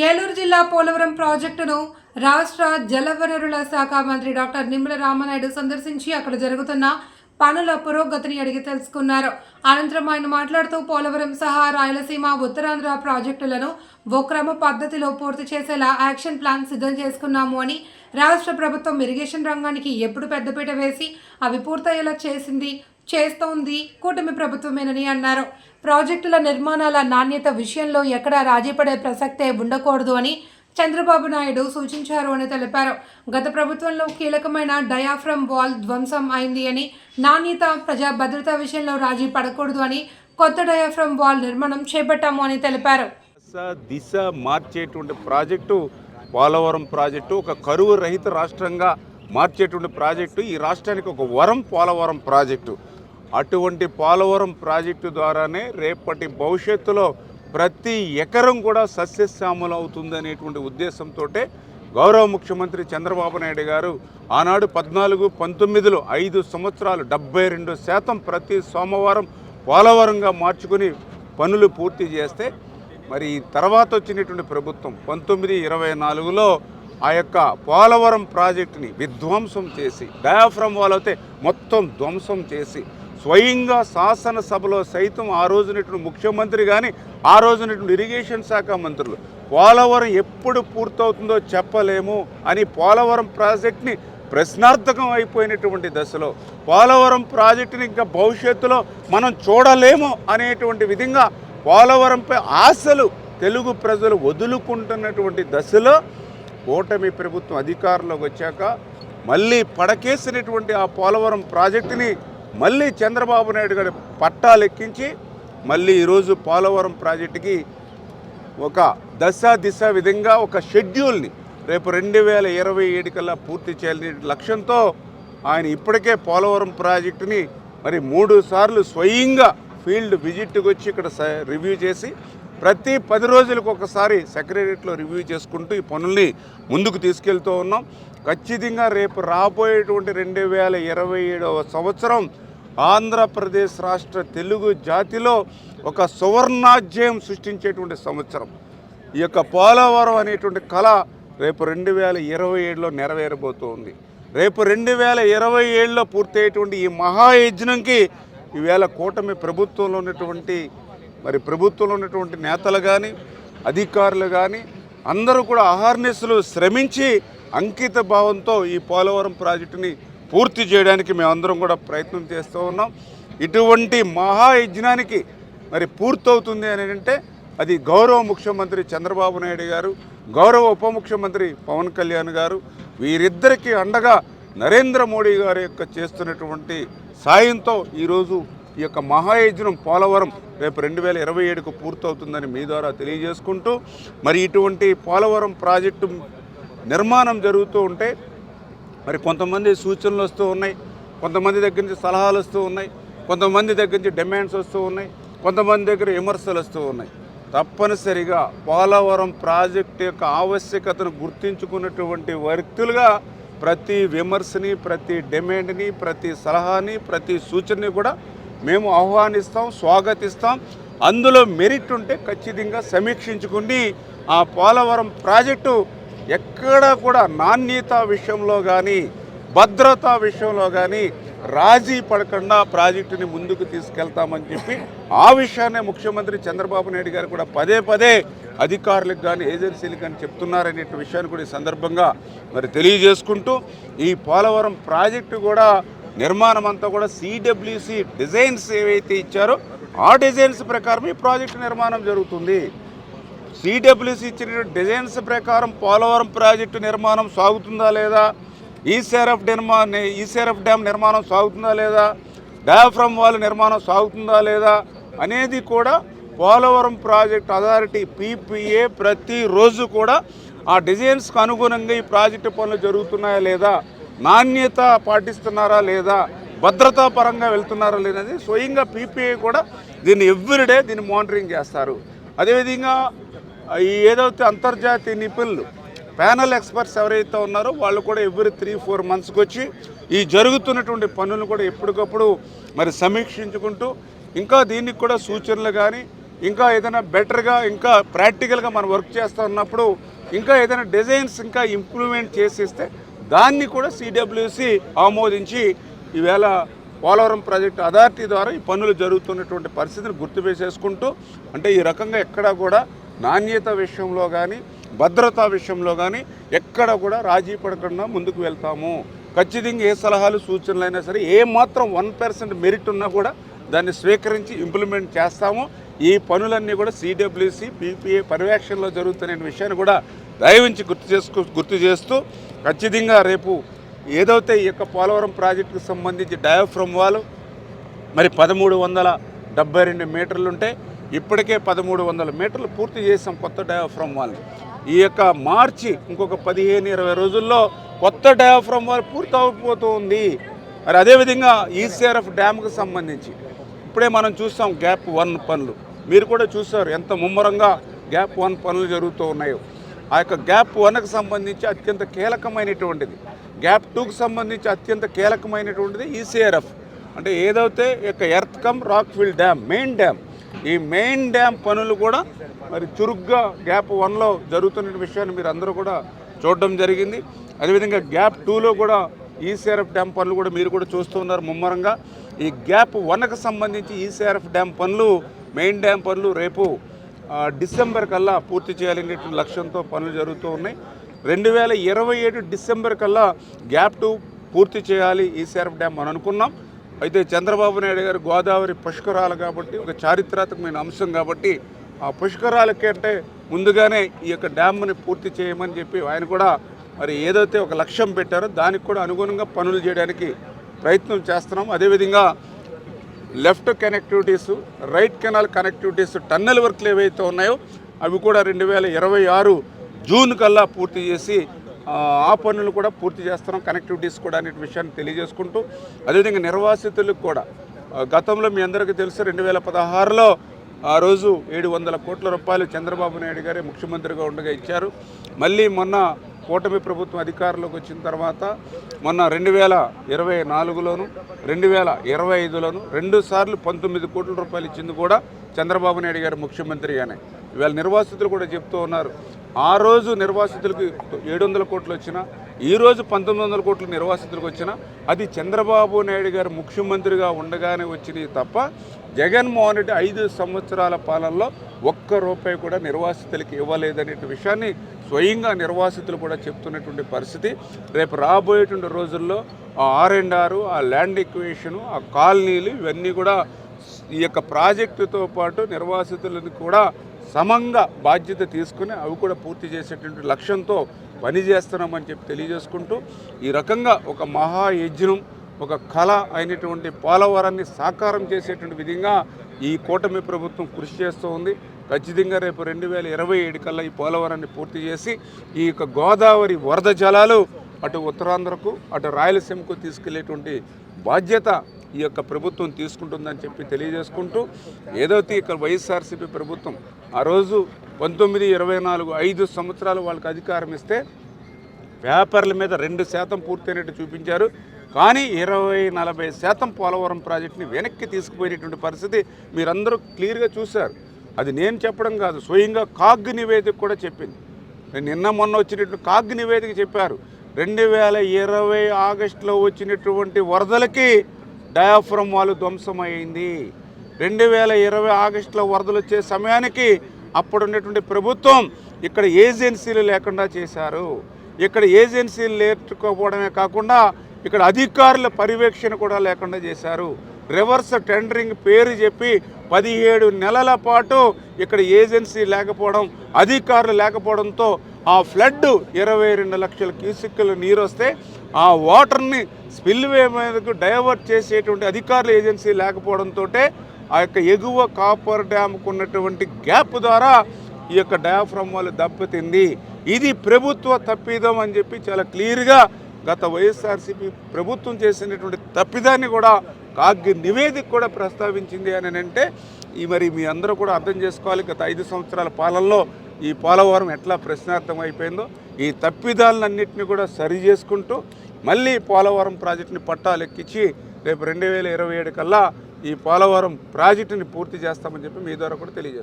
ఏలూరు జిల్లా పోలవరం ప్రాజెక్టును రాష్ట్ర జలవనరుల శాఖ మంత్రి డాక్టర్ నిమ్మల రామనాయుడు సందర్శించి అక్కడ జరుగుతున్న పనుల పురోగతిని అడిగి తెలుసుకున్నారు. అనంతరం ఆయన మాట్లాడుతూ పోలవరం సహా రాయలసీమ, ఉత్తరాంధ్ర ప్రాజెక్టులను ఓ క్రమ పద్ధతిలో పూర్తి చేసేలా యాక్షన్ ప్లాన్ సిద్ధం చేసుకున్నాము అని, రాష్ట్ర ప్రభుత్వం ఇరిగేషన్ రంగానికి ఎప్పుడు పెద్దపీట వేసి అవి పూర్తయ్యేలా చేస్తోంది కూటమి ప్రభుత్వమేనని అన్నారు. ప్రాజెక్టుల నిర్మాణాల నాణ్యత విషయంలో ఎక్కడా రాజీపడే ప్రసక్తే ఉండకూడదు అని చంద్రబాబు నాయుడు సూచించారు అని తెలిపారు. గత ప్రభుత్వంలో కీలకమైన డయాఫ్రమ్ వాల్ ధ్వంసం అయింది అని, నాణ్యత, ప్రజా భద్రత విషయంలో రాజీ పడకూడదు అని కొత్త డయాఫ్రమ్ వాల్ నిర్మాణం చేపట్టాము అని తెలిపారు. దిశ మార్చేటువంటి ప్రాజెక్టు పోలవరం ప్రాజెక్టు ఒక కరువు రహిత రాష్ట్రంగా మార్చేటువంటి ప్రాజెక్టు, ఈ రాష్ట్రానికి ఒక వరం పోలవరం ప్రాజెక్టు. అటువంటి పోలవరం ప్రాజెక్టు ద్వారానే రేపటి భవిష్యత్తులో ప్రతి ఎకరం కూడా సస్యశ్యామలం అవుతుంది అనేటువంటి ఉద్దేశంతో గౌరవ ముఖ్యమంత్రి చంద్రబాబు నాయుడు గారు ఆనాడు 14-19లో 5 సంవత్సరాలు 72% ప్రతి సోమవారం పోలవరంగా మార్చుకుని పనులు పూర్తి చేస్తే, మరి తర్వాత వచ్చినటువంటి ప్రభుత్వం 19-24లో ఆ యొక్క పోలవరం ప్రాజెక్టుని విధ్వంసం చేసి, డయాఫ్రమ్ వాల్ అయితే మొత్తం ధ్వంసం చేసి, స్వయంగా శాసనసభలో సైతం ఆ రోజునటువంటి ముఖ్యమంత్రి కానీ ఆ రోజునటువంటి ఇరిగేషన్ శాఖ మంత్రులు పోలవరం ఎప్పుడు పూర్తవుతుందో చెప్పలేము అని పోలవరం ప్రాజెక్ట్ని ప్రశ్నార్థకం అయిపోయినటువంటి దశలో, పోలవరం ప్రాజెక్టుని ఇంకా భవిష్యత్తులో మనం చూడలేము అనేటువంటి విధంగా పోలవరంపై ఆశలు తెలుగు ప్రజలు వదులుకుంటున్నటువంటి దశలో కూటమి ప్రభుత్వం అధికారంలోకి వచ్చాక మళ్ళీ పడకేసినటువంటి ఆ పోలవరం ప్రాజెక్టుని మళ్ళీ చంద్రబాబు నాయుడు గారి పట్టాలెక్కించి మళ్ళీ ఈరోజు పోలవరం ప్రాజెక్టుకి ఒక దిశ విధంగా ఒక షెడ్యూల్ని రేపు 2027 కల్లా పూర్తి చేయాలనే లక్ష్యంతో ఆయన ఇప్పటికే పోలవరం ప్రాజెక్టుని మరి 3 సార్లు స్వయంగా ఫీల్డ్ విజిట్కి వచ్చి ఇక్కడ రివ్యూ చేసి, ప్రతి 10 రోజులకు ఒకసారి సెక్రటరియట్లో రివ్యూ చేసుకుంటూ ఈ పనుల్ని ముందుకు తీసుకెళ్తూ ఉన్నాం. ఖచ్చితంగా రేపు రాబోయేటువంటి 2027వ సంవత్సరం ఆంధ్రప్రదేశ్ రాష్ట్ర తెలుగు జాతిలో ఒక సువర్ణాధ్యాయం సృష్టించేటువంటి సంవత్సరం. ఈ యొక్క పోలవరం అనేటువంటి కళ రేపు 2027లో నెరవేరబోతోంది. రేపు 2027లో పూర్తయ్యేటువంటి ఈ మహాయజ్ఞంకి ఈవేళ కూటమి ప్రభుత్వంలో ఉన్నటువంటి నేతలు కానీ అధికారులు కానీ అందరూ కూడా అహర్నిశలు శ్రమించి అంకిత భావంతో ఈ పోలవరం ప్రాజెక్టుని పూర్తి చేయడానికి మేమందరం కూడా ప్రయత్నం చేస్తూ ఉన్నాం. ఇటువంటి మహాయజ్ఞానికి మరి పూర్తవుతుంది అని అంటే అది గౌరవ ముఖ్యమంత్రి చంద్రబాబు నాయుడు గారు, గౌరవ ఉప ముఖ్యమంత్రి పవన్ కళ్యాణ్ గారు, వీరిద్దరికీ అండగా నరేంద్ర మోడీ గారి యొక్క చేస్తున్నటువంటి సాయంతో ఈరోజు ఈ యొక్క మహాయజ్ఞం పోలవరం రేపు 2027కు పూర్తవుతుందని మీ ద్వారా తెలియజేసుకుంటూ, మరి ఇటువంటి పోలవరం ప్రాజెక్టు నిర్మాణం జరుగుతూ ఉంటే మరి కొంతమంది సూచనలు వస్తూ ఉన్నాయి, కొంతమంది దగ్గర నుంచి సలహాలు వస్తూ ఉన్నాయి, కొంతమంది దగ్గర నుంచి డిమాండ్స్ వస్తూ ఉన్నాయి, కొంతమంది దగ్గర విమర్శలు వస్తూ ఉన్నాయి. తప్పనిసరిగా పోలవరం ప్రాజెక్టు యొక్క ఆవశ్యకతను గుర్తించుకున్నటువంటి వ్యక్తులుగా ప్రతి విమర్శని, ప్రతి డిమాండ్ని, ప్రతి సలహాని, ప్రతి సూచనని కూడా మేము ఆహ్వానిస్తాం, స్వాగతిస్తాం. అందులో మెరిట్ ఉంటే ఖచ్చితంగా సమీక్షించుకుని ఆ పోలవరం ప్రాజెక్టు ఎక్కడ కూడా నాణ్యత విషయంలో కానీ భద్రతా విషయంలో కానీ రాజీ పడకుండా ప్రాజెక్టుని ముందుకు తీసుకెళ్తామని చెప్పి ఆ విషయాన్నే ముఖ్యమంత్రి చంద్రబాబు నాయుడు గారు కూడా పదే అధికారులకు కానీ ఏజెన్సీలకు కానీ చెప్తున్నారనే విషయాన్ని కూడా ఈ సందర్భంగా మరి తెలియజేసుకుంటూ, ఈ పోలవరం ప్రాజెక్టు కూడా నిర్మాణం అంతా కూడా CWC డిజైన్స్ ఏవైతే ఇచ్చారో ఆ డిజైన్స్ ప్రకారం ఈ ప్రాజెక్టు నిర్మాణం జరుగుతుంది. CWC ఇచ్చిన డిజైన్స్ ప్రకారం పోలవరం ప్రాజెక్టు నిర్మాణం సాగుతుందా లేదా, ఈసీఆర్ఎఫ్ డ్యామ్ నిర్మాణం సాగుతుందా లేదా, డయాఫ్రమ్ వాల్ నిర్మాణం సాగుతుందా లేదా అనేది కూడా పోలవరం ప్రాజెక్ట్ అథారిటీ PPA ప్రతిరోజు కూడా ఆ డిజైన్స్కి అనుగుణంగా ఈ ప్రాజెక్టు పనులు జరుగుతున్నాయా లేదా, నాణ్యత పాటిస్తున్నారా లేదా, భద్రతా పరంగా వెళ్తున్నారా లేదనేది స్వయంగా PPA కూడా దీన్ని ఎవ్రీడే దీన్ని మానిటరింగ్ చేస్తారు. అదేవిధంగా ఏదైతే అంతర్జాతీయ నిపుణులు ప్యానల్ ఎక్స్పర్ట్స్ ఎవరైతే ఉన్నారో వాళ్ళు కూడా ఎవ్రీ 3-4 మంత్స్కి వచ్చి ఈ జరుగుతున్నటువంటి పనులను కూడా ఎప్పటికప్పుడు మరి సమీక్షించుకుంటూ ఇంకా దీనికి కూడా సూచనలు కానీ ఇంకా ఏదైనా బెటర్గా ఇంకా ప్రాక్టికల్గా మనం వర్క్ చేస్తూ ఉన్నప్పుడు ఇంకా ఏదైనా డిజైన్స్ ఇంకా ఇంప్రూవ్మెంట్ చేసిస్తే దాన్ని కూడా సిడబ్ల్యూసి ఆమోదించి ఈవేళ పోలవరం ప్రాజెక్టు అథారిటీ ద్వారా ఈ పనులు జరుగుతున్నటువంటి పరిస్థితిని గుర్తుపెట్టేసుకుంటూ అంటే ఈ రకంగా ఎక్కడా కూడా నాణ్యత విషయంలో కానీ భద్రతా విషయంలో కానీ ఎక్కడ కూడా రాజీ పడకుండా ముందుకు వెళ్తాము. ఖచ్చితంగా ఏ సలహాలు సూచనలు అయినా సరే ఏమాత్రం 1% మెరిట్ ఉన్నా కూడా దాన్ని స్వీకరించి ఇంప్లిమెంట్ చేస్తాము. ఈ పనులన్నీ కూడా సిడబ్ల్యూసి పీపీఏ పర్యవేక్షణలో జరుగుతున్న విషయాన్ని కూడా దయవించి గుర్తు చేస్తూ ఖచ్చితంగా రేపు ఏదైతే ఈ యొక్క పోలవరం ప్రాజెక్టుకు సంబంధించి డయాఫ్రమ్ వాల్ మరి 1372 మీటర్లు ఉంటే ఇప్పటికే 1300 మీటర్లు పూర్తి చేసాం కొత్త డయాఫ్రమ్ వాల్. ఈ యొక్క మార్చి ఇంకొక 15-20 రోజుల్లో కొత్త డయాఫ్రమ్ వాల్ పూర్తి అయిపోతూ ఉంది. మరి అదేవిధంగా ఈసీఆర్ఎఫ్ డ్యామ్కి సంబంధించి ఇప్పుడే మనం చూస్తాం గ్యాప్ 1 పనులు మీరు కూడా చూసారు ఎంత ముమ్మరంగా గ్యాప్ 1 పనులు జరుగుతూ ఉన్నాయో. ఆ యొక్క గ్యాప్ 1కి సంబంధించి అత్యంత కీలకమైనటువంటిది, గ్యాప్ 2కి సంబంధించి అత్యంత కీలకమైనటువంటిది ఈసీఆర్ఎఫ్ అంటే ఏదైతే యొక్క earth cum rockfill dam main dam, ఈ మెయిన్ డ్యామ్ పనులు కూడా మరి చురుగ్గా గ్యాప్ 1లో జరుగుతున్న విషయాన్ని మీరు అందరూ కూడా చూడడం జరిగింది. అదేవిధంగా గ్యాప్ 2లో కూడా ఈసీఆర్ఎఫ్ డ్యామ్ పనులు కూడా మీరు కూడా చూస్తూ ఉన్నారు ముమ్మరంగా. ఈ గ్యాప్ 1కి సంబంధించి ఈసీఆర్ఎఫ్ డ్యామ్ పనులు మెయిన్ డ్యామ్ పనులు రేపు డిసెంబర్ కల్లా పూర్తి చేయాలనే లక్ష్యంతో పనులు జరుగుతూ ఉన్నాయి. 2027 డిసెంబర్ కల్లా గ్యాప్ 2 పూర్తి చేయాలి ఈసీఆర్ఎఫ్ డ్యామ్ అని అనుకున్నాం. అయితే చంద్రబాబు నాయుడు గారు గోదావరి పుష్కరాలు కాబట్టి ఒక చారిత్రాత్మకమైన అంశం కాబట్టి ఆ పుష్కరాలకి అంటే ముందుగానే ఈ యొక్క డ్యామ్ని పూర్తి చేయమని చెప్పి ఆయన కూడా మరి ఏదైతే ఒక లక్ష్యం పెట్టారో దానికి కూడా అనుగుణంగా పనులు చేయడానికి ప్రయత్నం చేస్తున్నాం. అదేవిధంగా left connectivities, right canal connectivities, tunnel వర్క్లు ఏవైతే ఉన్నాయో అవి కూడా 2026 జూన్ కల్లా పూర్తి చేసి ఆ పనులు కూడా పూర్తి చేస్తున్నాం కనెక్టివిటీస్ కూడా అనే విషయాన్ని తెలియజేసుకుంటూ అదేవిధంగా నిర్వాసితులకు కూడా గతంలో మీ అందరికీ తెలుసు 2016లో ఆ రోజు 700 కోట్ల రూపాయలు చంద్రబాబు నాయుడు గారే ముఖ్యమంత్రిగా ఉండగా ఇచ్చారు. మళ్ళీ మొన్న కూటమి ప్రభుత్వం అధికారంలోకి వచ్చిన తర్వాత మొన్న 2024లోను 2025లోను 2 సార్లు 19 కోట్ల రూపాయలు ఇచ్చింది కూడా చంద్రబాబు నాయుడు గారు ముఖ్యమంత్రిగానే. ఇవాళ నిర్వాసితులు కూడా చెప్తూ ఉన్నారు ఆ రోజు నిర్వాసితులకు 700 కోట్లు వచ్చినా ఈరోజు 1900 కోట్లు నిర్వాసితులకు వచ్చినా అది చంద్రబాబు నాయుడు గారు ముఖ్యమంత్రిగా ఉండగానే వచ్చినాయి తప్ప జగన్మోహన్ రెడ్డి 5 సంవత్సరాల పాలనలో ఒక్క రూపాయి కూడా నిర్వాసితులకి ఇవ్వలేదనే విషయాన్ని స్వయంగా నిర్వాసితులు కూడా చెప్తున్నటువంటి పరిస్థితి. రేపు రాబోయేటువంటి రోజుల్లో ఆ R&R, ఆ ల్యాండ్ ఎక్విజిషన్, ఆ కాలనీలు ఇవన్నీ కూడా ఈ యొక్క ప్రాజెక్టుతో పాటు నిర్వాసితులను కూడా సమంగా బాధ్యత తీసుకుని అవి కూడా పూర్తి చేసేటువంటి లక్ష్యంతో పనిచేస్తున్నామని చెప్పి తెలియజేసుకుంటూ ఈ రకంగా ఒక మహాయజ్ఞం, ఒక కళ అయినటువంటి పోలవరాన్ని సాకారం చేసేటువంటి విధంగా ఈ కూటమి ప్రభుత్వం కృషి చేస్తూ ఉంది. ఖచ్చితంగా రేపు 2027 కల్లా ఈ పోలవరాన్ని పూర్తి చేసి ఈ యొక్క గోదావరి వరద జలాలు అటు ఉత్తరాంధ్రకు అటు రాయలసీమకు తీసుకెళ్లేటువంటి బాధ్యత ఈ యొక్క ప్రభుత్వం తీసుకుంటుందని చెప్పి తెలియజేసుకుంటూ ఏదైతే ఇక్కడ వైఎస్ఆర్సీపీ ప్రభుత్వం ఆ రోజు 19, 24, 5 సంవత్సరాలు వాళ్ళకి అధికారం ఇస్తే పేపర్ల మీద 2% పూర్తయినట్టు చూపించారు. కానీ 20-40% పోలవరం ప్రాజెక్టుని వెనక్కి తీసుకుపోయినటువంటి పరిస్థితి మీరందరూ క్లియర్గా చూశారు. అది నేను చెప్పడం కాదు, స్వయంగా కాగ్ నివేదిక కూడా చెప్పింది. నిన్న మొన్న వచ్చినటువంటి కాగ్ నివేదిక చెప్పారు 2020 ఆగస్టులో వచ్చినటువంటి వరదలకి డయాఫ్రమ్ వాల్ ధ్వంసమైంది. 2020 ఆగస్టులో వరదలు వచ్చే సమయానికి అప్పుడు ఉన్నటువంటి ప్రభుత్వం ఇక్కడ ఏజెన్సీలు లేకుండా చేశారు. ఇక్కడ ఏజెన్సీలు లేకపోవడమే కాకుండా ఇక్కడ అధికారుల పర్యవేక్షణ కూడా లేకుండా చేశారు. రివర్స్ టెండరింగ్ పేరు చెప్పి 17 నెలల పాటు ఇక్కడ ఏజెన్సీ లేకపోవడం, అధికారులు లేకపోవడంతో ఆ ఫ్లడ్ 22 లక్షల క్యూసెక్కులు నీరు వస్తే ఆ వాటర్ని స్పిల్వే మీదకు డైవర్ట్ చేసేటువంటి అధికారుల ఏజెన్సీ లేకపోవడంతో ఆ యొక్క ఎగువ కాపర్ డ్యామ్కు ఉన్నటువంటి గ్యాప్ ద్వారా ఈ యొక్క డయాఫ్రమ్ వాల్ దెబ్బతింది. ఇది ప్రభుత్వ తప్పిదం అని చెప్పి చాలా క్లియర్గా గత వైఎస్ఆర్సీపీ ప్రభుత్వం చేసినటువంటి తప్పిదాన్ని కూడా కాగ్ నివేదిక కూడా ప్రస్తావించింది అని అంటే మరి మీ అందరూ కూడా అర్థం చేసుకోవాలి. గత 5 సంవత్సరాల పాలనలో ఈ పోలవరం ఎట్లా ప్రశ్నార్థం అయిపోయిందో ఈ తప్పిదాలన్నింటినీ కూడా సరి చేసుకుంటూ మళ్ళీ పోలవరం ప్రాజెక్టుని పట్టాలెక్కించి రేపు 2027 కల్లా ఈ పోలవరం ప్రాజెక్టుని పూర్తి చేస్తామని చెప్పి మీ ద్వారా కూడా తెలియజేస్తాం.